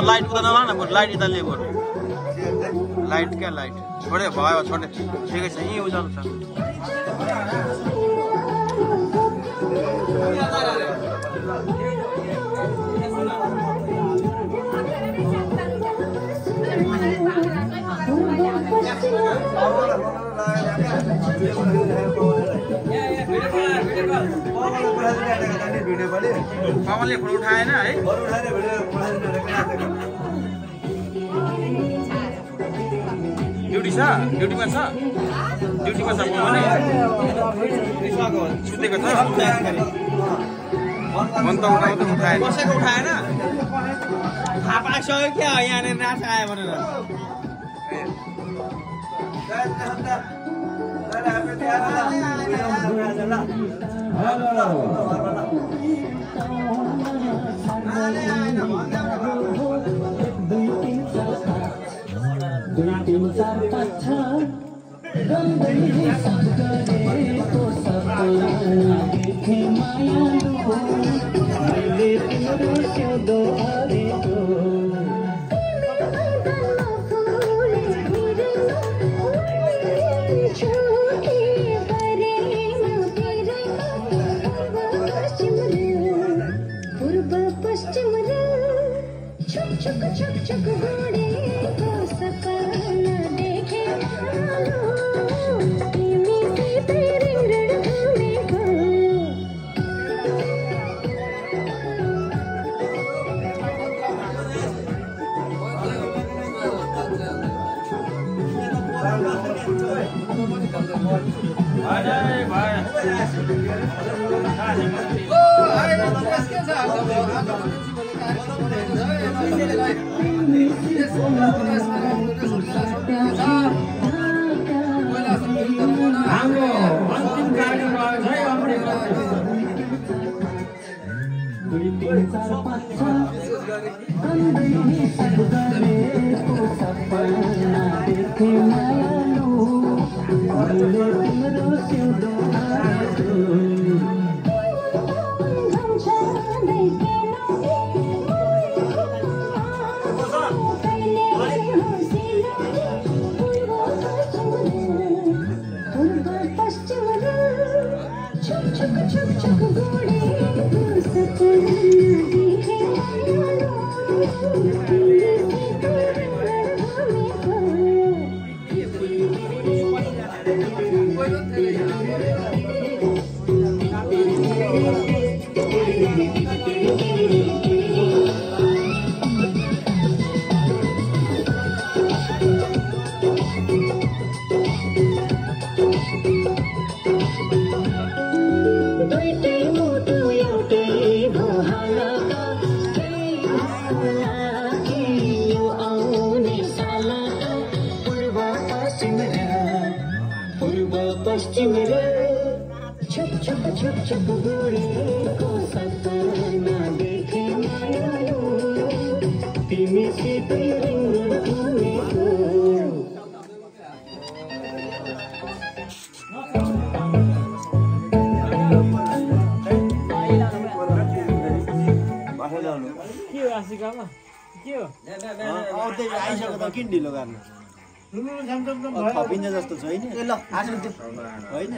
light उता नलाना बरु light यता लिए बरु लाइट क्या लाइट छोडे भयो छोडे ठिकै छ यहीँ उज्यालो छ कमलले फोन उठाएन है ड्युटी छ ड्युटीमा छ भने सुतेको छ मन त उठाएन कसैको उठाएन थाहा पाइसक्यो क्या यहाँनिर नाच आयो भनेर किन ढिलो गर्ने थपिन्छ जस्तो छैन ल होइन